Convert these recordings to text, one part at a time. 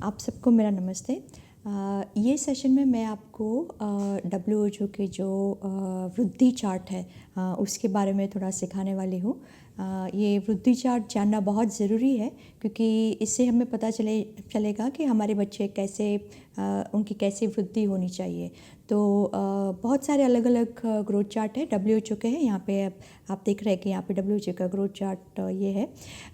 आप सबको मेरा नमस्ते। ये सेशन में मैं आपको WHO के जो वृद्धि चार्ट है उसके बारे में थोड़ा सिखाने वाली हूँ। ये वृद्धि चार्ट जानना बहुत ज़रूरी है क्योंकि इससे हमें पता चलेगा कि हमारे बच्चे कैसे उनकी कैसी वृद्धि होनी चाहिए। तो बहुत सारे अलग अलग ग्रोथ चार्ट है WHO के हैं। यहाँ पे आप देख रहे हैं कि यहाँ पे WHO का ग्रोथ चार्ट ये है।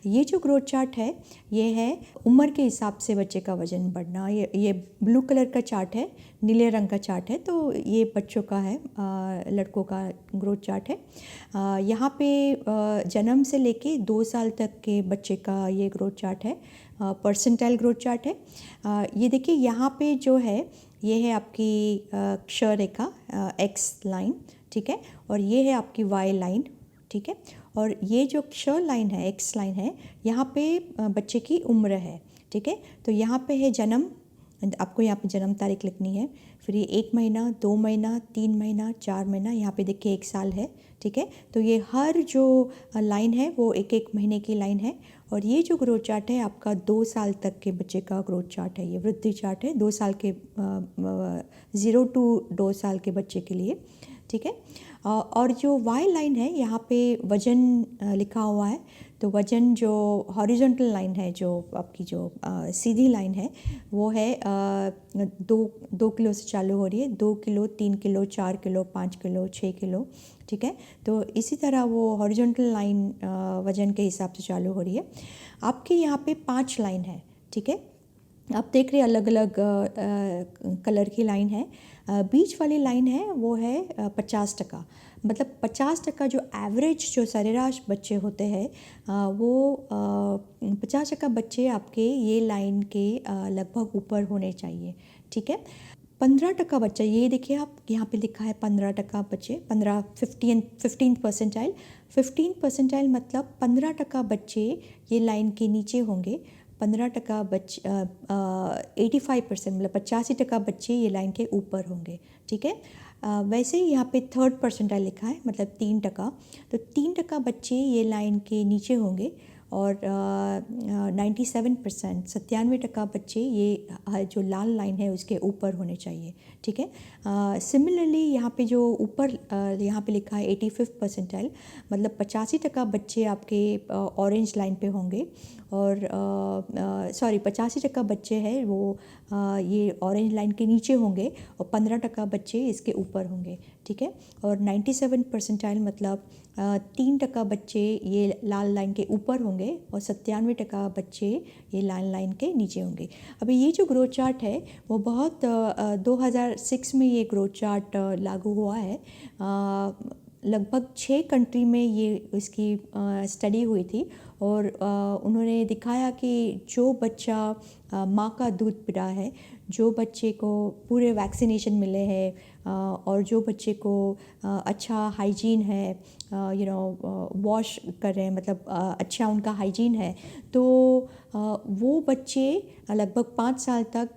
ये जो ग्रोथ चार्ट है ये है उम्र के हिसाब से बच्चे का वज़न बढ़ना। ये ब्लू कलर का चार्ट है, नीले रंग का चार्ट है, तो ये बच्चों का है, लड़कों का ग्रोथ चार्ट है। यहाँ पे जन्म से लेके 2 साल तक के बच्चे का ये ग्रोथ चार्ट है, परसेंटाइल ग्रोथ चार्ट है। ये देखिए यहाँ पे जो है ये है आपकी क्ष रेखा, एक्स लाइन, ठीक है, और ये है आपकी वाई लाइन, ठीक है, और ये जो क्ष लाइन है, एक्स लाइन है, यहाँ पे बच्चे की उम्र है, ठीक है। तो यहाँ पे है जन्म, आपको यहाँ पे जन्म तारीख लिखनी है, फिर ये 1 महीना, 2 महीना, 3 महीना, 4 महीना, यहाँ पे देखिए 1 साल है, ठीक है। तो ये हर जो लाइन है वो एक एक महीने की लाइन है। और ये जो ग्रोथ चार्ट है आपका 2 साल तक के बच्चे का ग्रोथ चार्ट है, ये वृद्धि चार्ट है 2 साल के 0 to 2 साल के बच्चे के लिए, ठीक है। और जो वाई लाइन है यहाँ पे वज़न लिखा हुआ है। तो वज़न जो हॉरिजॉन्टल लाइन है, जो आपकी जो सीधी लाइन है, वो है 2 किलो से चालू हो रही है, 2 kilo, 3 kilo, 4 kilo, 5 kilo, 6 kilo, ठीक है। तो इसी तरह वो हॉरिजॉन्टल लाइन वज़न के हिसाब से चालू हो रही है। आपके यहाँ पे 5 लाइन है, ठीक है। आप देख रहे हैं अलग अलग कलर की लाइन है। बीच वाली लाइन है वो है 50%, मतलब 50% जो एवरेज जो सरेराश बच्चे होते हैं वो 50% बच्चे आपके ये लाइन के लगभग ऊपर होने चाहिए, ठीक है। 15% बच्चा, ये देखिए आप यहाँ पे लिखा है 15% बच्चे, 15 परसेंटाइल, 15 परसेंटाइल मतलब 15% बच्चे ये लाइन के नीचे होंगे, 15% बच्चे 85% मतलब 85% बच्चे ये लाइन के ऊपर होंगे, ठीक है। वैसे ही यहाँ पे 3rd परसेंटाइल लिखा है, मतलब 3%, तो 3% बच्चे ये लाइन के नीचे होंगे और 97%, 97% बच्चे ये जो लाल लाइन है उसके ऊपर होने चाहिए, ठीक है। सिमिलरली यहाँ पे जो ऊपर यहाँ पे लिखा है 85th परसेंटाइल, मतलब 85% बच्चे आपके ऑरेंज लाइन पे होंगे और 85% बच्चे हैं वो ये ऑरेंज लाइन के नीचे होंगे और 15% बच्चे इसके ऊपर होंगे, ठीक है। और 97 परसेंटाइल मतलब 3% बच्चे ये लाल लाइन के ऊपर होंगे और 97% बच्चे ये लाल लाइन के नीचे होंगे। अभी ये जो ग्रोथ चार्ट है वो बहुत 2006 में ये ग्रोथ चार्ट लागू हुआ है। लगभग 6 कंट्री में ये इसकी स्टडी हुई थी और उन्होंने दिखाया कि जो बच्चा माँ का दूध पी रहा है, जो बच्चे को पूरे वैक्सीनेशन मिले हैं और जो बच्चे को अच्छा हाइजीन है, वॉश कर रहे हैं, मतलब अच्छा उनका हाइजीन है, तो वो बच्चे लगभग 5 साल तक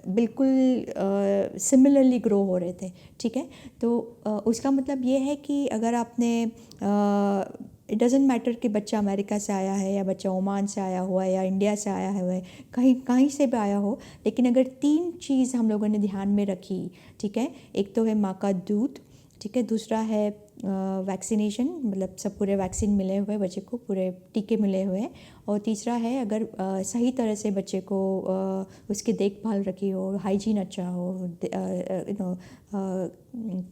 बिल्कुल सिमिलरली ग्रो हो रहे थे, ठीक है। तो उसका मतलब ये है कि अगर आपने इट डज़न्ट मैटर कि बच्चा अमेरिका से आया है या बच्चा ओमान से आया हुआ है या इंडिया से आया हुआ है, कहीं कहीं से भी आया हो, लेकिन अगर 3 चीज़ हम लोगों ने ध्यान में रखी, ठीक है, एक तो है माँ का दूध, ठीक है, दूसरा है वैक्सीनेशन, मतलब सब पूरे वैक्सीन मिले हुए बच्चे को, पूरे टीके मिले हुए हैं, और तीसरा है अगर सही तरह से बच्चे को उसकी देखभाल रखी हो, हाइजीन अच्छा हो,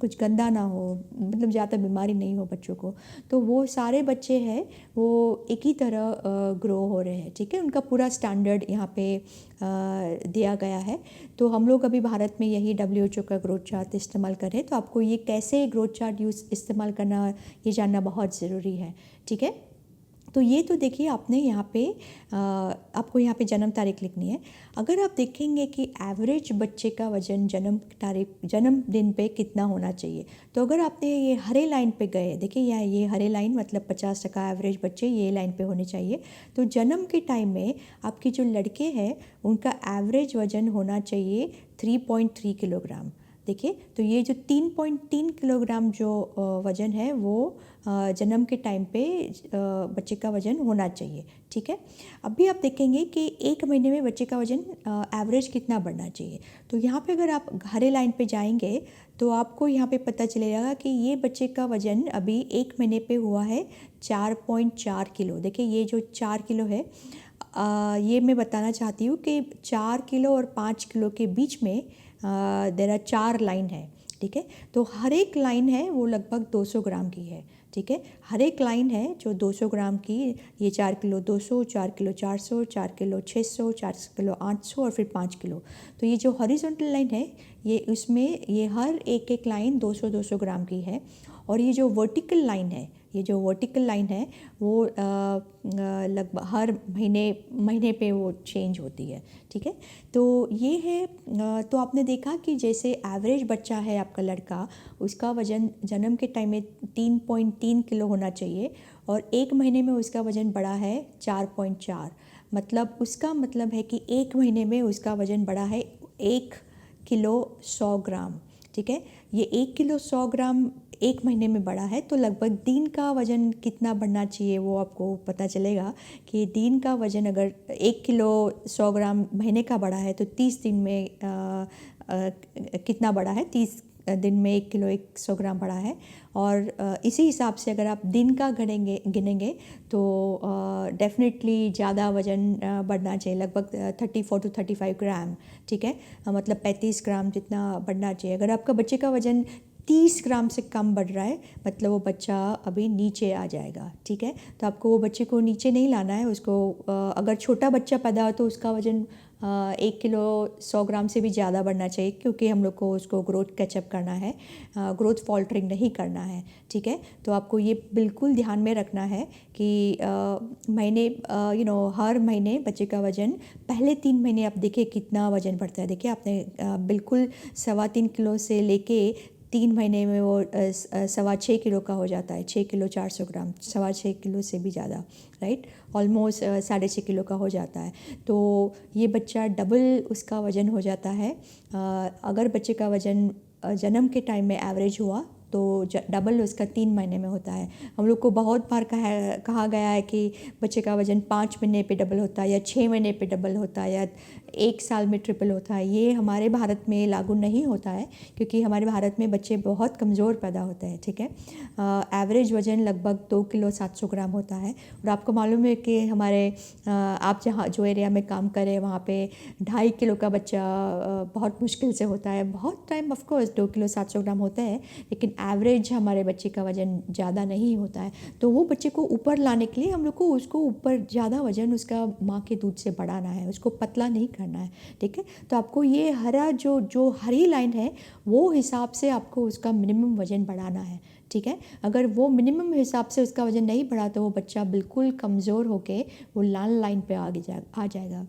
कुछ गंदा ना हो, मतलब ज़्यादा बीमारी नहीं हो बच्चों को, तो वो सारे बच्चे हैं वो एक ही तरह ग्रो हो रहे हैं, ठीक है। उनका पूरा स्टैंडर्ड यहाँ पे दिया गया है। तो हम लोग अभी भारत में यही WHO का ग्रोथ चार्ट इस्तेमाल कर रहे हैं, तो आपको ये कैसे ग्रोथ चार्ट इस्तेमाल करना ये जानना बहुत ज़रूरी है, ठीक है। तो ये तो देखिए आपने यहाँ पे आपको यहाँ पे जन्म तारीख लिखनी है। अगर आप देखेंगे कि एवरेज बच्चे का वज़न जन्मदिन पे कितना होना चाहिए, तो अगर आपने ये हरे लाइन पे गए, देखिए यहाँ ये हरे लाइन मतलब 50% एवरेज बच्चे ये लाइन पे होने चाहिए। तो जन्म के टाइम में आपके जो लड़के हैं उनका एवरेज वज़न होना चाहिए 3.3 किलोग्राम, देखिए, तो ये जो 3.3 किलोग्राम जो वज़न है वो जन्म के टाइम पे बच्चे का वज़न होना चाहिए, ठीक है। अभी आप देखेंगे कि 1 महीने में बच्चे का वज़न एवरेज कितना बढ़ना चाहिए। तो यहाँ पे अगर आप हरे लाइन पे जाएंगे तो आपको यहाँ पे पता चलेगा कि ये बच्चे का वज़न अभी 1 महीने पे हुआ है 4.4 किलो। देखिए, ये जो 4 किलो है, ये मैं बताना चाहती हूँ कि 4 किलो और 5 किलो के बीच में देर आर 4 लाइन है, ठीक है। तो हर एक लाइन है वो लगभग 200 ग्राम की है, ठीक है। हर एक लाइन है जो 200 ग्राम की, ये 4 किलो 200, 4 किलो 400, 4 किलो 600, 4 किलो 800 और फिर 5 किलो। तो ये जो हॉरिजॉन्टल लाइन है ये उसमें ये हर एक लाइन 200-200 ग्राम की है। और ये जो वर्टिकल लाइन है, ये जो वर्टिकल लाइन है वो लगभग हर महीने पे वो चेंज होती है, ठीक है। तो ये है, तो आपने देखा कि जैसे एवरेज बच्चा है आपका लड़का, उसका वज़न जन्म के टाइम में 3.3 किलो होना चाहिए और 1 महीने में उसका वज़न बढ़ा है 4.4। मतलब उसका मतलब है कि 1 महीने में उसका वज़न बढ़ा है 1 किलो 100 ग्राम, ठीक है। ये 1 किलो 100 ग्राम 1 महीने में बढ़ा है, तो लगभग दिन का वज़न कितना बढ़ना चाहिए वो आपको पता चलेगा कि दिन का वज़न अगर 1 किलो 100 ग्राम महीने का बढ़ा है तो 30 दिन में कितना बढ़ा है, 30 दिन में 1 किलो 100 ग्राम बढ़ा है। और इसी हिसाब से अगर आप दिन का गिनेंगे तो डेफिनेटली ज़्यादा वज़न बढ़ना चाहिए, लगभग 34 to 35 ग्राम, ठीक है। मतलब 35 ग्राम जितना बढ़ना चाहिए। अगर आपका बच्चे का वज़न 30 ग्राम से कम बढ़ रहा है मतलब वो बच्चा अभी नीचे आ जाएगा, ठीक है। तो आपको वो बच्चे को नीचे नहीं लाना है, उसको अगर छोटा बच्चा पैदा हो तो उसका वज़न 1 किलो 100 ग्राम से भी ज़्यादा बढ़ना चाहिए, क्योंकि हम लोग को उसको ग्रोथ कैचअप करना है, ग्रोथ फॉल्टरिंग नहीं करना है, ठीक है। तो आपको ये बिल्कुल ध्यान में रखना है कि महीने हर महीने बच्चे का वज़न पहले 3 महीने आप देखिए कितना वज़न बढ़ता है। देखिए, आपने बिल्कुल 3.25 किलो से लेके 3 महीने में वो 6.25 किलो का हो जाता है, 6 किलो 400 ग्राम, 6.25 किलो से भी ज़्यादा, राइट। ऑलमोस्ट 6.5 किलो का हो जाता है। तो ये बच्चा डबल उसका वज़न हो जाता है। अगर बच्चे का वज़न जन्म के टाइम में एवरेज हुआ तो डबल उसका 3 महीने में होता है। हम लोग को बहुत बार कहा गया है कि बच्चे का वज़न 5 महीने पे डबल होता है या 6 महीने पे डबल होता है या 1 साल में ट्रिपल होता है। ये हमारे भारत में लागू नहीं होता है, क्योंकि हमारे भारत में बच्चे बहुत कमज़ोर पैदा होते हैं, ठीक है। एवरेज वज़न लगभग 2 किलो 700 ग्राम होता है। और आपको मालूम है कि हमारे आप जहाँ जो एरिया में काम करें वहाँ पे 2.5 किलो का बच्चा बहुत मुश्किल से होता है। बहुत टाइम ऑफ कोर्स 2 किलो 700 ग्राम होता है, लेकिन एवरेज हमारे बच्चे का वज़न ज़्यादा नहीं होता है। तो वो बच्चे को ऊपर लाने के लिए हम लोग को उसको ऊपर ज़्यादा वज़न उसका माँ के दूध से बढ़ाना है, उसको पतला नहीं करना है, ठीक है। तो आपको ये हरा जो हरी लाइन है वो हिसाब से आपको उसका मिनिमम वज़न बढ़ाना है, ठीक है। अगर वो मिनिमम हिसाब से उसका वज़न नहीं बढ़ा तो वो बच्चा बिल्कुल कमज़ोर होके वो लाल लाइन पे आ जाएगा।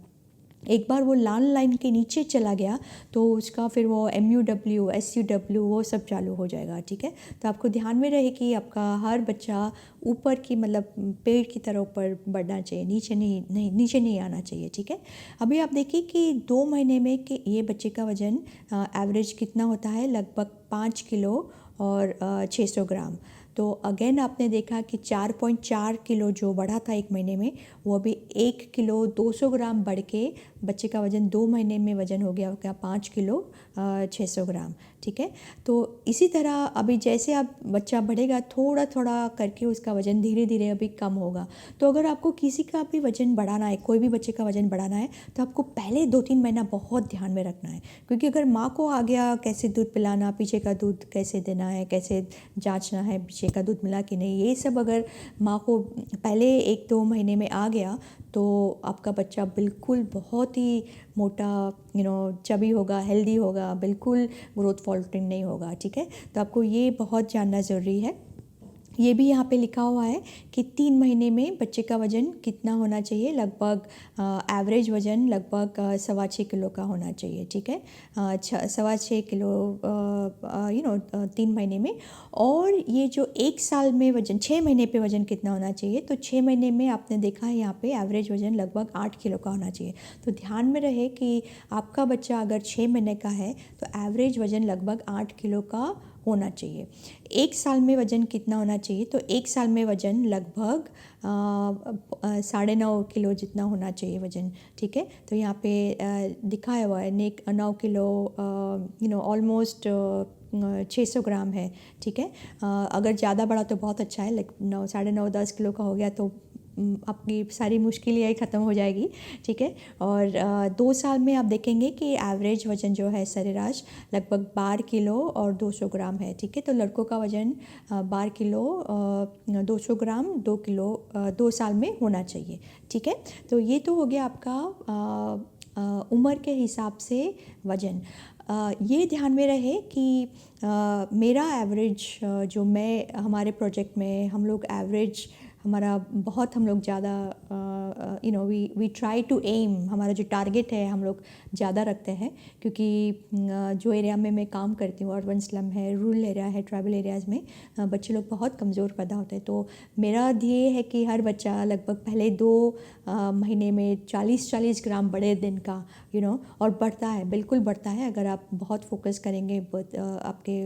एक बार वो लाल लाइन के नीचे चला गया तो उसका फिर वो MUW SUW वो सब चालू हो जाएगा, ठीक है। तो आपको ध्यान में रहे कि आपका हर बच्चा ऊपर की मतलब पेड़ की तरह ऊपर बढ़ना चाहिए, नीचे नहीं आना चाहिए, ठीक है। अभी आप देखिए कि 2 महीने में कि ये बच्चे का वज़न एवरेज कितना होता है, लगभग 5 किलो और 600 ग्राम। तो अगेन आपने देखा कि 4.4 किलो जो बढ़ा था 1 महीने में, वो अभी 1 किलो 200 ग्राम बढ़ के बच्चे का वज़न 2 महीने में वज़न हो गया 5 किलो 600 ग्राम, ठीक है। तो इसी तरह अभी जैसे आप बच्चा बढ़ेगा थोड़ा थोड़ा करके उसका वज़न धीरे धीरे अभी कम होगा। तो अगर आपको किसी का भी वज़न बढ़ाना है, कोई भी बच्चे का वज़न बढ़ाना है, तो आपको पहले 2-3 महीना बहुत ध्यान में रखना है, क्योंकि अगर माँ को आ गया कैसे दूध पिलाना, पीछे का दूध कैसे देना है, कैसे जाँचना है पीछे का दूध मिला कि नहीं, ये सब अगर माँ को पहले 1-2 महीने में आ गया तो आपका बच्चा बिल्कुल बहुत ही मोटा चबी होगा, हेल्दी होगा, बिल्कुल ग्रोथ फॉल्टरिंग नहीं होगा, ठीक है। तो आपको ये बहुत जानना ज़रूरी है। ये भी यहाँ पे लिखा हुआ है कि 3 महीने में बच्चे का वज़न कितना होना चाहिए। लगभग एवरेज वज़न लगभग 6.25 किलो का होना चाहिए, ठीक है। 6.25 किलो 3 महीने में। और ये जो 1 साल में वज़न 6 महीने पे वज़न कितना होना चाहिए, तो 6 महीने में आपने देखा है यहाँ पे एवरेज वज़न लगभग 8 किलो का होना चाहिए। तो ध्यान में रहे कि आपका बच्चा अगर 6 महीने का है तो एवरेज वज़न लगभग 8 किलो का होना चाहिए। 1 साल में वज़न कितना होना चाहिए, तो 1 साल में वज़न लगभग 9.5 किलो जितना होना चाहिए वज़न, ठीक है। तो यहाँ पे दिखाया हुआ है 9 किलो, ऑलमोस्ट 600 ग्राम है, ठीक है। अगर ज़्यादा बड़ा तो बहुत अच्छा है, लाइक 9, 9.5, 10 किलो का हो गया तो आपकी सारी मुश्किल यही ख़त्म हो जाएगी, ठीक है। और 2 साल में आप देखेंगे कि एवरेज वज़न जो है सरेराश लगभग 12 किलो और 200 ग्राम है, ठीक है। तो लड़कों का वज़न 12 किलो 200 ग्राम 2 किलो 2 साल में होना चाहिए, ठीक है। तो ये तो हो गया आपका उम्र के हिसाब से वज़न। ये ध्यान में रहे कि मेरा एवरेज जो मैं हमारे प्रोजेक्ट में हम लोग एवरेज हमारा बहुत हम लोग ज़्यादा वी ट्राई टू एम, हमारा जो टारगेट है हम लोग ज़्यादा रखते हैं, क्योंकि जो एरिया में मैं काम करती हूँ अर्बन स्लम है, रूरल एरिया है, ट्राइबल एरियाज़ में बच्चे लोग बहुत कमज़ोर पैदा होते हैं। तो मेरा ध्येय है कि हर बच्चा लगभग पहले 2 महीने में 40-40 ग्राम बढ़े दिन का, और बढ़ता है, बिल्कुल बढ़ता है। अगर आप बहुत फोकस करेंगे आपके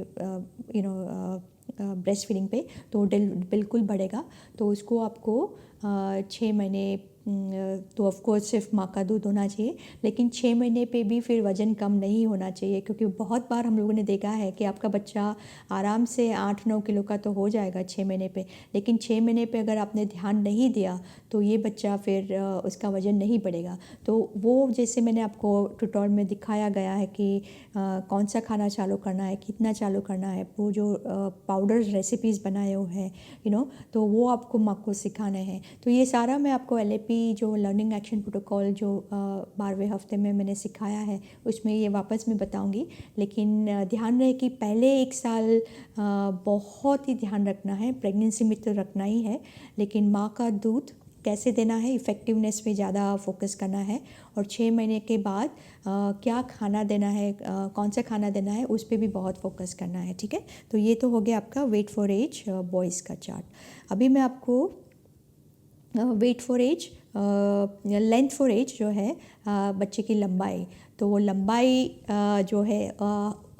ब्रेस्ट फीडिंग पे तो बिल्कुल बढ़ेगा। तो उसको आपको 6 महीने तो ऑफ कोर्स सिर्फ माँ का दूध होना चाहिए, लेकिन 6 महीने पे भी फिर वज़न कम नहीं होना चाहिए, क्योंकि बहुत बार हम लोगों ने देखा है कि आपका बच्चा आराम से 8-9 किलो का तो हो जाएगा 6 महीने पे, लेकिन 6 महीने पे अगर आपने ध्यान नहीं दिया तो ये बच्चा फिर उसका वज़न नहीं बढ़ेगा। तो वो जैसे मैंने आपको ट्यूटोरियल में दिखाया गया है कि कौन सा खाना चालू करना है, कितना चालू करना है, वो जो पाउडर रेसिपीज़ बनाए हुए हैं तो वो आपको माँ को सिखाने हैं। तो ये सारा मैं आपको LAP जो लर्निंग एक्शन प्रोटोकॉल जो 12वें हफ्ते में मैंने सिखाया है उसमें ये वापस मैं बताऊंगी। लेकिन ध्यान रहे कि पहले 1 साल बहुत ही ध्यान रखना है, प्रेगनेंसी में तो रखना ही है, लेकिन माँ का दूध कैसे देना है, इफ़ेक्टिवनेस पे ज़्यादा फोकस करना है। और 6 महीने के बाद क्या खाना देना है, कौन सा खाना देना है, उस पर भी बहुत फोकस करना है, ठीक है। तो ये तो हो गया आपका वेट फॉर एज बॉयज़ का चार्ट। अभी मैं आपको weight for age length for age जो है बच्चे की लंबाई, तो वो लंबाई जो है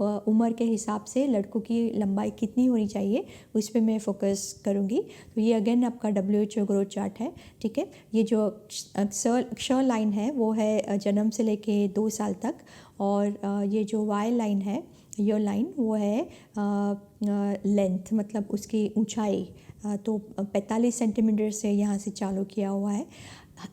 उम्र के हिसाब से लड़कों की लंबाई कितनी होनी चाहिए उस पर मैं फोकस करूँगी। तो ये अगेन आपका WHO ग्रोथ चार्ट है, ठीक है। ये जो अक्षर लाइन है वो है जन्म से लेके 2 साल तक, और ये जो वाई लाइन है, ये लाइन वो है लेंथ, मतलब उसकी ऊंचाई। तो 45 सेंटीमीटर से यहाँ से चालू किया हुआ है।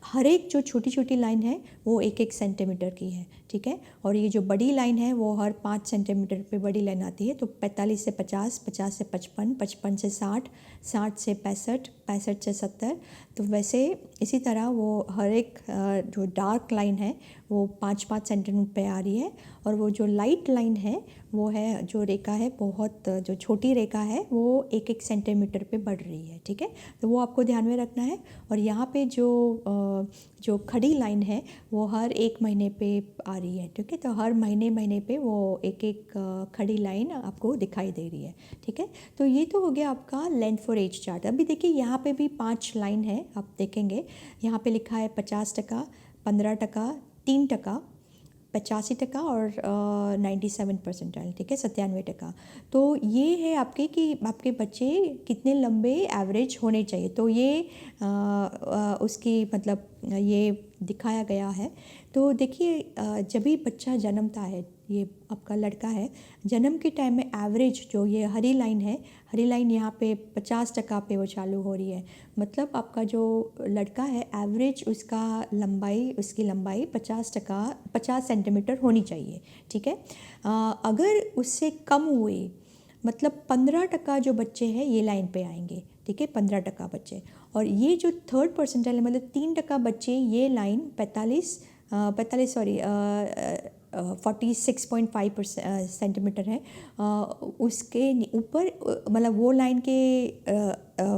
हर एक जो छोटी छोटी लाइन है वो 1-1 सेंटीमीटर की है, ठीक है। और ये जो बड़ी लाइन है वो हर 5 सेंटीमीटर पे बड़ी लाइन आती है। तो 45 से 50, 50 से 55, 55 से 60, 60 से 65, 65 से 70। तो वैसे इसी तरह वो हर एक जो डार्क लाइन है वो 5-5 सेंटीमीटर पे आ रही है, और वो जो लाइट लाइन है वो है जो रेखा है, बहुत जो छोटी रेखा है वो 1-1 सेंटीमीटर पे बढ़ रही है, ठीक है। तो वो आपको ध्यान में रखना है। और यहाँ पे जो खड़ी लाइन है वो हर 1 महीने पे आ रही है, ठीक है। तो हर महीने पे वो एक खड़ी लाइन आपको दिखाई दे रही है, ठीक है। तो ये तो हो गया आपका लेंथ फॉर एज चार्ट। अभी देखिए यहाँ पे भी 5 लाइन है, आप देखेंगे यहाँ पे लिखा है 50%, 15%, 3%, 85% और 97%, ठीक है, 97%। तो ये है आपके कि आपके बच्चे कितने लंबे एवरेज होने चाहिए। तो ये उसकी मतलब ये दिखाया गया है। तो देखिए जब भी बच्चा जन्मता है, ये आपका लड़का है, जन्म के टाइम में एवरेज जो ये हरी लाइन है, हरी लाइन यहाँ पे 50% पे वो चालू हो रही है। मतलब आपका जो लड़का है एवरेज उसकी लंबाई 50 सेंटीमीटर होनी चाहिए, ठीक है। अगर उससे कम हुए, मतलब 15% जो बच्चे हैं ये लाइन पे आएंगे, ठीक है, 15% बच्चे। और ये जो 3rd परसेंटाइल मतलब 3% बच्चे ये लाइन 45 सॉरी 46.5 सेंटीमीटर है, उसके ऊपर, मतलब वो लाइन के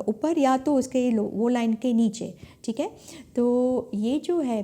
ऊपर या तो उसके वो लाइन के नीचे, ठीक है। तो ये जो है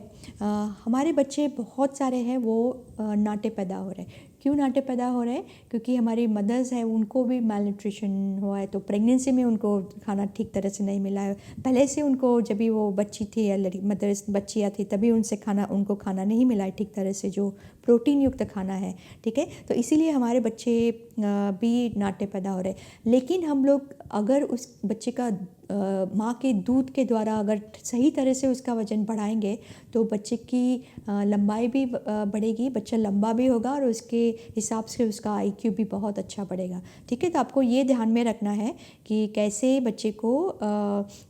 हमारे बच्चे बहुत सारे हैं वो नाटे पैदा हो रहे हैं। क्यों नाटे पैदा हो रहे हैं? क्योंकि हमारी मदर्स हैं उनको भी मैलन्यूट्रिशन हुआ है, तो प्रेगनेंसी में उनको खाना ठीक तरह से नहीं मिला है। पहले से उनको जब भी वो बच्ची थी या मदर्स बच्चियाँ थी तभी उनको खाना नहीं मिला है ठीक तरह से, जो प्रोटीन युक्त खाना है, ठीक है। तो इसीलिए हमारे बच्चे भी नाटे पैदा हो रहे हैं। लेकिन हम लोग अगर उस बच्चे का माँ के दूध के द्वारा अगर सही तरह से उसका वज़न बढ़ाएंगे तो बच्चे की लंबाई भी बढ़ेगी, बच्चा लंबा भी होगा और उसके हिसाब से उसका IQ भी बहुत अच्छा बढ़ेगा, ठीक है। तो आपको ये ध्यान में रखना है कि कैसे बच्चे को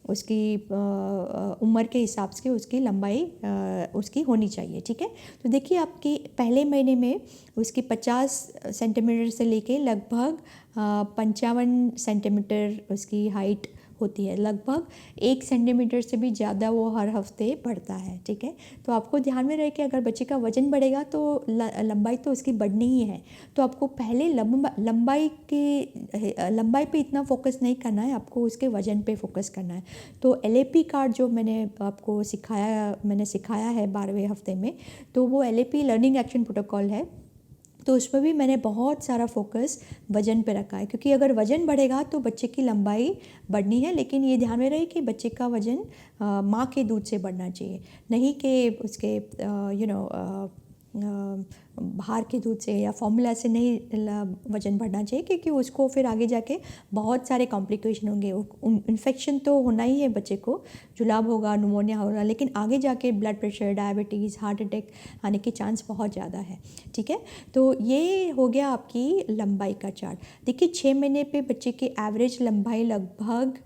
उसकी उम्र के हिसाब से उसकी लंबाई उसकी होनी चाहिए, ठीक है। तो देखिए आपके पहले महीने में उसकी 50 सेंटीमीटर से लेके लगभग 55 सेंटीमीटर उसकी हाइट होती है। लगभग 1 सेंटीमीटर से भी ज़्यादा वो हर हफ्ते बढ़ता है, ठीक है। तो आपको ध्यान में रहे कि अगर बच्चे का वज़न बढ़ेगा तो लंबाई तो उसकी बढ़नी ही है। तो आपको पहले लंबाई पे इतना फोकस नहीं करना है, आपको उसके वज़न पे फोकस करना है। तो LAP कार्ड जो मैंने सिखाया है 12वें हफ्ते में, तो वो LAP लर्निंग एक्शन प्रोटोकॉल है। तो उसमें भी मैंने बहुत सारा फोकस वज़न पे रखा है, क्योंकि अगर वज़न बढ़ेगा तो बच्चे की लंबाई बढ़नी है। लेकिन ये ध्यान में रहे कि बच्चे का वज़न माँ के दूध से बढ़ना चाहिए, नहीं कि उसके बाहर के दूध से या फॉर्मूला से नहीं वज़न बढ़ना चाहिए, क्योंकि उसको फिर आगे जाके बहुत सारे कॉम्प्लिकेशन होंगे। इन्फेक्शन तो होना ही है बच्चे को, जुलाब होगा, निमोनिया होगा, लेकिन आगे जाके blood pressure, diabetes, heart attack आने के चांस बहुत ज़्यादा है, ठीक है। तो ये हो गया आपकी लंबाई का चार्ट। देखिए 6 महीने पे बच्चे की एवरेज लंबाई लगभग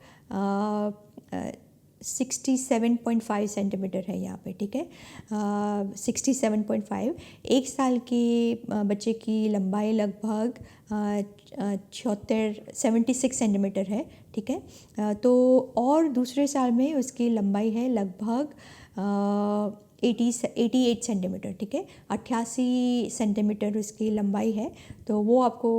67.5 सेंटीमीटर है यहाँ पे, ठीक है। 67.5। 1 साल की बच्चे की लंबाई लगभग 76 सेंटीमीटर है, ठीक है। तो और दूसरे साल में उसकी लंबाई है लगभग 88 सेंटीमीटर, ठीक है। 88 सेंटीमीटर उसकी लंबाई है। तो वो आपको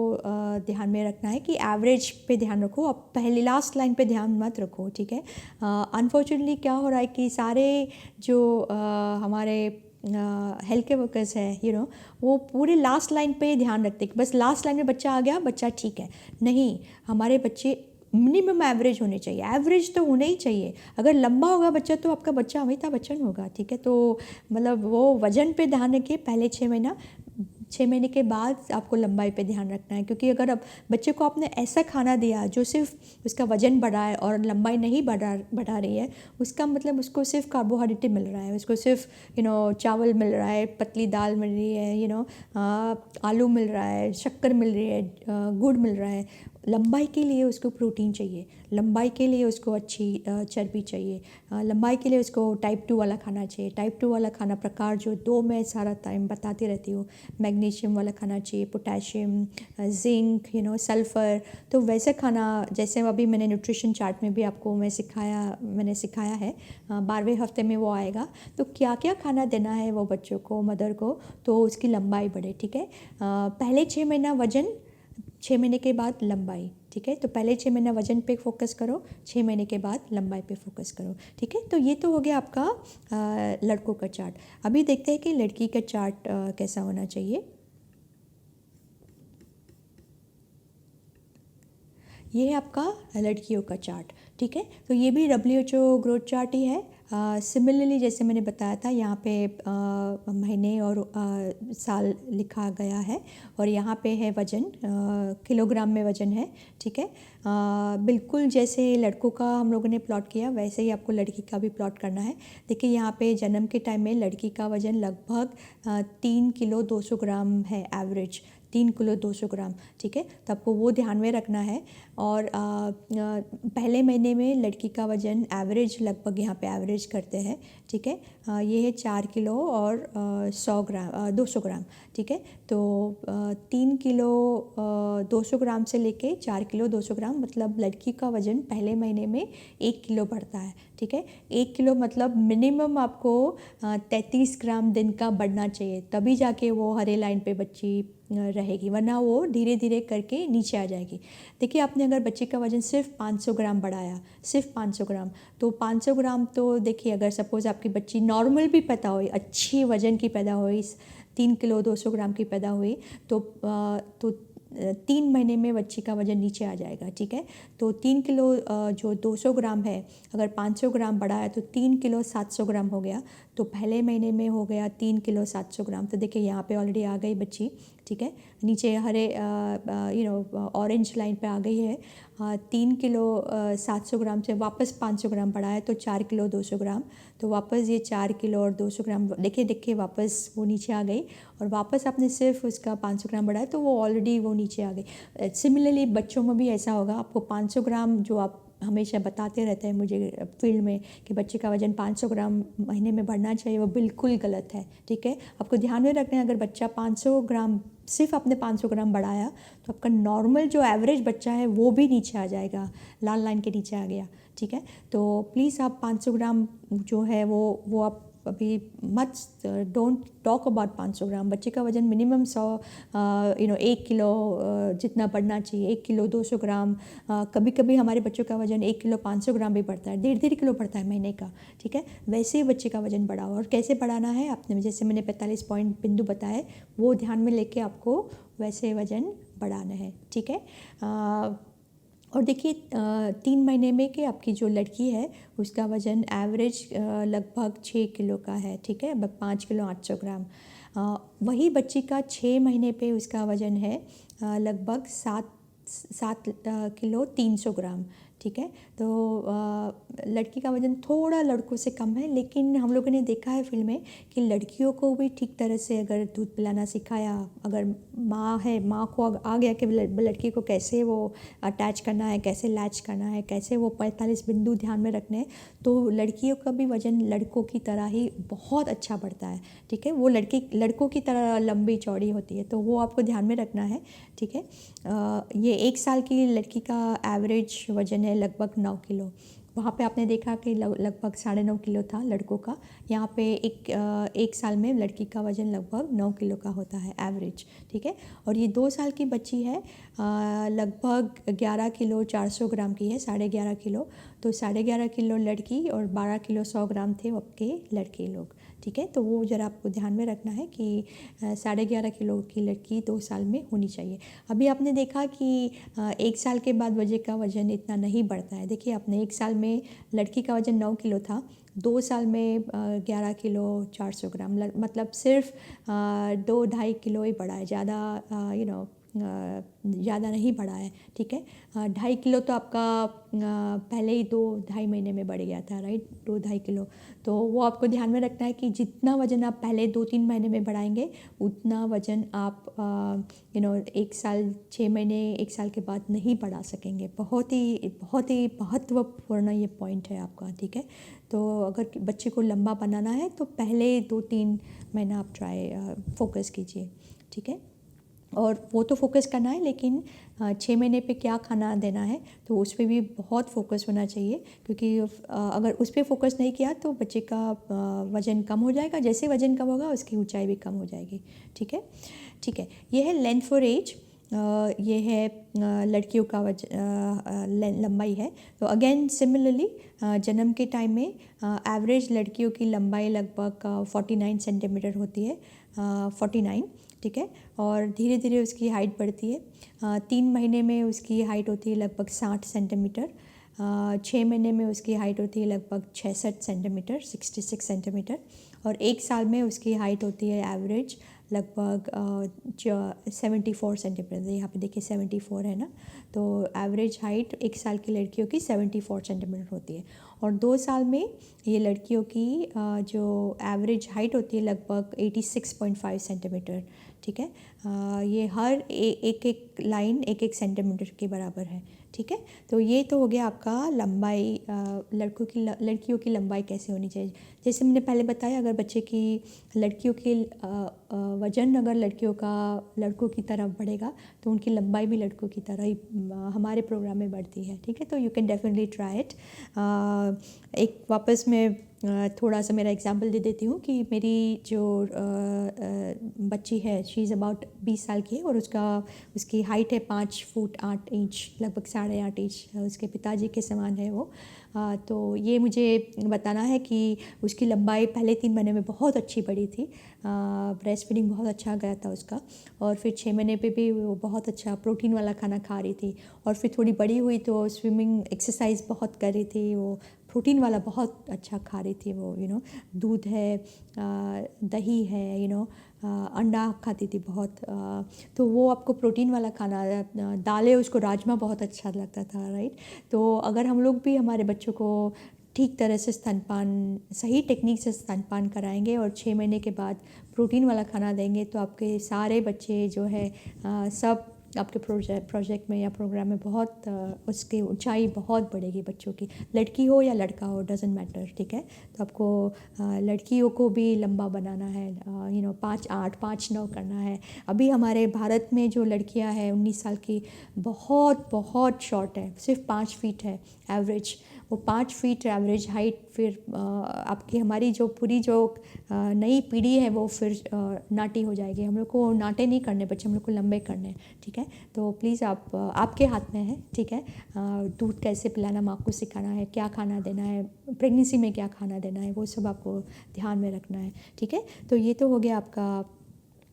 ध्यान में रखना है कि एवरेज पे ध्यान रखो, आप पहले लास्ट लाइन पे ध्यान मत रखो, ठीक है। अनफॉर्चुनेटली क्या हो रहा है कि सारे जो हमारे हेल्थ केयर वर्कर्स हैं, वो पूरे लास्ट लाइन पे ध्यान रखते हैं कि बस लास्ट लाइन में बच्चा आ गया, बच्चा ठीक है। नहीं, हमारे बच्चे मिनिमम एवरेज होने चाहिए, एवरेज तो होना ही चाहिए। अगर लंबा होगा बच्चा तो आपका बच्चा अमिताभ बच्चन होगा, ठीक है। तो मतलब वो वज़न पे ध्यान रखिए पहले 6 महीने के बाद आपको लंबाई पे ध्यान रखना है, क्योंकि अगर अब बच्चे को आपने ऐसा खाना दिया जो सिर्फ उसका वज़न बढ़ाए और लंबाई नहीं बढ़ा रही है, उसका मतलब उसको सिर्फ कार्बोहाइड्रेट मिल रहा है, उसको सिर्फ चावल मिल रहा है, पतली दाल मिल रही है, आलू मिल रहा है, शक्कर मिल रही है, गुड़ मिल रहा है। लंबाई के लिए उसको प्रोटीन चाहिए, लंबाई के लिए उसको अच्छी चर्बी चाहिए, लंबाई के लिए उसको टाइप 2 वाला खाना चाहिए। टाइप 2 वाला खाना प्रकार जो 2 मैं सारा टाइम बताती रहती हूँ, मैग्नीशियम वाला खाना चाहिए, पोटेशियम, जिंक, सल्फ़र। तो वैसे खाना जैसे अभी मैंने न्यूट्रिशन चार्ट में भी आपको मैंने सिखाया है, 12वें हफ्ते में वो आएगा। तो क्या क्या खाना देना है वो बच्चों को, मदर को, तो उसकी लंबाई बढ़े, ठीक है। पहले 6 महीना वज़न, 6 महीने के बाद लंबाई, ठीक है। तो पहले 6 महीना वज़न पे फोकस करो, 6 महीने के बाद लंबाई पे फोकस करो, ठीक है। तो ये तो हो गया आपका लड़कों का चार्ट। अभी देखते हैं कि लड़की का चार्ट कैसा होना चाहिए। ये है आपका लड़कियों का चार्ट, ठीक है। तो ये भी WHO ग्रोथ चार्ट ही है। सिमिलरली जैसे मैंने बताया था, यहाँ पे महीने और साल लिखा गया है, और यहाँ पे है वज़न, किलोग्राम में वज़न है, ठीक है। बिल्कुल जैसे लड़कों का हम लोगों ने प्लॉट किया वैसे ही आपको लड़की का भी प्लॉट करना है। देखिए यहाँ पे जन्म के टाइम में लड़की का वज़न लगभग 3 किलो 200 ग्राम है, एवरेज 3 किलो 200 ग्राम, ठीक है। तो आपको वो ध्यान में रखना है। और पहले महीने में लड़की का वज़न एवरेज लगभग यहाँ पे एवरेज करते हैं, ठीक है। ये है 4 किलो और 200 ग्राम, ठीक है। तो 3 किलो 200 ग्राम से लेके 4 किलो 200 ग्राम, मतलब लड़की का वज़न पहले महीने में 1 किलो बढ़ता है, ठीक है। 1 किलो मतलब मिनिमम आपको 33 ग्राम दिन का बढ़ना चाहिए, तभी जाके वो हरे लाइन पे बच्ची रहेगी, वरना वो धीरे धीरे करके नीचे आ जाएगी। देखिए, आपने अगर बच्चे का वज़न सिर्फ 500 ग्राम बढ़ाया, सिर्फ 500 ग्राम, तो 500 ग्राम तो देखिए, अगर सपोज़ आपकी बच्ची नॉर्मल भी पैदा हुई, अच्छी वज़न की पैदा हुई, 3 किलो 200 ग्राम की पैदा हुई, तो 3 महीने में बच्ची का वज़न नीचे आ जाएगा, ठीक है। तो 3 किलो जो 200 ग्राम है, अगर 500 ग्राम बढ़ा है तो 3 किलो 700 ग्राम हो गया। तो पहले महीने में हो गया 3 किलो 700 ग्राम। तो देखिए, यहाँ पे ऑलरेडी आ गई बच्ची, ठीक है। नीचे हरे ऑरेंज लाइन पे आ गई है। 3 किलो 700 ग्राम से वापस 500 ग्राम बढ़ा है, तो 4 किलो 200 ग्राम। तो वापस ये 4 किलो और 200 ग्राम, देखिए वापस वो नीचे आ गई, और वापस आपने सिर्फ उसका 500 ग्राम बढ़ाया तो वो ऑलरेडी वो नीचे आ गई। सिमिलरली बच्चों में भी ऐसा होगा, आपको 500 ग्राम जो आप हमेशा बताते रहते हैं मुझे फील्ड में कि बच्चे का वज़न 500 ग्राम महीने में बढ़ना चाहिए, वो बिल्कुल गलत है, ठीक है। आपको ध्यान में रखना है, अगर बच्चा 500 ग्राम, सिर्फ आपने 500 ग्राम बढ़ाया, तो आपका नॉर्मल जो एवरेज बच्चा है वो भी नीचे आ जाएगा, लाल लाइन के नीचे आ गया, ठीक है। तो प्लीज़ आप 500 ग्राम जो है वो आप अभी मत, डोंट टॉक अबाउट 500 ग्राम। बच्चे का वज़न मिनिमम 1 किलो जितना बढ़ना चाहिए, 1 किलो 200 ग्राम। कभी कभी हमारे बच्चों का वज़न 1 किलो 500 ग्राम भी बढ़ता है, 1.5 किलो बढ़ता है महीने का, ठीक है। वैसे ही बच्चे का वज़न बढ़ाओ, और कैसे बढ़ाना है, आपने जैसे मैंने 45 पॉइंट बिंदु बताए, वो ध्यान में लेके आपको वैसे वज़न बढ़ाना है, ठीक है। और देखिए, 3 महीने में कि आपकी जो लड़की है उसका वज़न एवरेज लगभग 6 किलो का है, ठीक है, 5 किलो 800 ग्राम। वही बच्ची का 6 महीने पे उसका वज़न है लगभग 7 किलो 300 ग्राम, ठीक है। तो लड़की का वज़न थोड़ा लड़कों से कम है, लेकिन हम लोगों ने देखा है फील्ड में कि लड़कियों को भी ठीक तरह से अगर दूध पिलाना सिखाया, अगर माँ है, माँ को आ गया कि लड़की को कैसे वो अटैच करना है, कैसे लैच करना है, कैसे वो 45 बिंदु ध्यान में रखने हैं, तो लड़कियों का भी वज़न लड़कों की तरह ही बहुत अच्छा बढ़ता है, ठीक है। वो लड़कों की तरह लंबी चौड़ी होती है, तो वो आपको ध्यान में रखना है, ठीक है। ये 1 साल की लड़की का एवरेज वज़न है लगभग 9 किलो। वहाँ पे आपने देखा कि लगभग 9.5 किलो था लड़कों का। यहाँ पे एक साल में लड़की का वज़न लगभग 9 किलो का होता है एवरेज, ठीक है। और ये 2 साल की बच्ची है, लगभग 11 किलो 400 ग्राम की है, 11.5 किलो। तो 11.5 किलो लड़की और 12 किलो 100 ग्राम थे आपके लड़के लोग, ठीक है। तो वो ज़रा आपको ध्यान में रखना है कि 11.5 किलो की लड़की 2 साल में होनी चाहिए। अभी आपने देखा कि 1 साल के बाद बच्चे का वज़न इतना नहीं बढ़ता है। देखिए, आपने 1 साल में लड़की का वज़न 9 किलो था, 2 साल में 11 किलो 400 ग्राम, मतलब सिर्फ 2-2.5 किलो ही बढ़ा है, ज़्यादा ज़्यादा नहीं बढ़ा है, ठीक है। 2.5 किलो तो आपका पहले ही 2-2.5 महीने में बढ़ गया था, राइट, 2-2.5 किलो। तो वो आपको ध्यान में रखना है कि जितना वज़न आप पहले 2-3 महीने में बढ़ाएंगे, उतना वज़न आप 1 साल 6 महीने 1 साल के बाद नहीं बढ़ा सकेंगे। बहुत ही महत्वपूर्ण ये पॉइंट है आपका, ठीक है। तो अगर बच्चे को लंबा बनाना है तो पहले 2-3 महीना आप फोकस कीजिए, ठीक है। और वो तो फोकस करना है, लेकिन 6 महीने पे क्या खाना देना है तो उस पर भी बहुत फोकस होना चाहिए, क्योंकि अगर उस पर फोकस नहीं किया तो बच्चे का वज़न कम हो जाएगा। जैसे वज़न कम होगा उसकी ऊंचाई भी कम हो जाएगी, ठीक है, ठीक है। ये है लेंथ फॉर एज, ये है लड़कियों का लंबाई है। तो अगेन सिमिलरली जन्म के टाइम में एवरेज लड़कियों की लंबाई लगभग 49 सेंटीमीटर होती है, 49, ठीक है। और धीरे धीरे उसकी हाइट बढ़ती है। 3 महीने में उसकी हाइट होती है लगभग 60 सेंटीमीटर, 6 महीने में उसकी हाइट होती है लगभग 66 सेंटीमीटर, 66 सेंटीमीटर, और 1 साल में उसकी हाइट होती है एवरेज लगभग 74 सेंटीमीटर। यहाँ पे देखिए 74 है ना, तो एवरेज हाइट 1 साल की लड़कियों की 74 सेंटीमीटर होती है। और 2 साल में ये लड़कियों की जो एवरेज हाइट होती है लगभग 86.5 सेंटीमीटर, ठीक है। ये हर एक लाइन 1-1 सेंटीमीटर के बराबर है, ठीक है। तो ये तो हो गया आपका लंबाई, लड़कियों की लंबाई कैसे होनी चाहिए। जैसे मैंने पहले बताया, अगर बच्चे की लड़कियों की वज़न अगर लड़कियों का लड़कों की तरफ बढ़ेगा तो उनकी लंबाई भी लड़कों की तरह ही हमारे प्रोग्राम में बढ़ती है, ठीक है। तो you can definitely try it. एक वापस मैं थोड़ा सा मेरा एग्जांपल दे देती हूँ कि मेरी जो बच्ची है, शी इज़ अबाउट 20 साल की है और उसकी हाइट है 5 फुट 8 इंच, लगभग 8.5 इंच, उसके पिताजी के समान है वो। तो ये मुझे बताना है कि उसकी लंबाई पहले 3 महीने में बहुत अच्छी बढ़ी थी, ब्रेस्ट फीडिंग बहुत अच्छा गया था उसका, और फिर 6 महीने पे भी वो बहुत अच्छा प्रोटीन वाला खाना खा रही थी, और फिर थोड़ी बड़ी हुई तो स्विमिंग एक्सरसाइज बहुत कर रही थी, वो प्रोटीन वाला बहुत अच्छा खा रही थी वो, दूध है, दही है, अंडा खाती थी बहुत। तो वो आपको प्रोटीन वाला खाना, दालें, उसको राजमा बहुत अच्छा लगता था, राइट। तो अगर हम लोग भी हमारे बच्चों को ठीक तरह से स्तनपान, सही टेक्निक से स्तनपान कराएंगे और 6 महीने के बाद प्रोटीन वाला खाना देंगे तो आपके सारे बच्चे जो है सब आपके प्रोजेक्ट में या प्रोग्राम में बहुत उसकी ऊंचाई बहुत बढ़ेगी बच्चों की, लड़की हो या लड़का हो, डजेंट मैटर, ठीक है। तो आपको लड़कियों को भी लंबा बनाना है, 5'8", 5'9" करना है। अभी हमारे भारत में जो लड़कियां हैं 19 साल की, बहुत बहुत शॉर्ट है, सिर्फ 5 फीट है एवरेज, वो 5 फीट एवरेज हाइट। फिर आपकी हमारी जो पूरी जो नई पीढ़ी है वो फिर नाटी हो जाएगी। हम लोग को नाटे नहीं करने बच्चे, हम लोग को लंबे करने, ठीक है। तो प्लीज़ आपके हाथ में है, ठीक है। दूध कैसे पिलाना माँ को सिखाना है, क्या खाना देना है, प्रेगनेंसी में क्या खाना देना है, वो सब आपको ध्यान में रखना है, ठीक है। तो ये तो हो गया आपका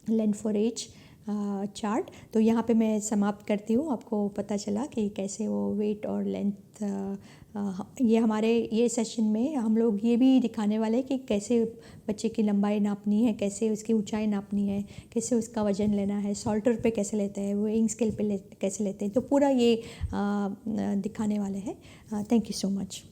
लेंथ फॉर एज चार्ट। तो यहाँ पे मैं समाप्त करती हूँ। आपको पता चला कि कैसे वो वेट और लेंथ, ये हमारे ये सेशन में हम लोग ये भी दिखाने वाले हैं कि कैसे बच्चे की लंबाई नापनी है, कैसे उसकी ऊंचाई नापनी है, कैसे उसका वज़न लेना है, सॉल्टर पे कैसे लेते हैं, वेइंग स्केल पे कैसे लेते हैं, तो पूरा ये दिखाने वाले हैं। Thank you so much.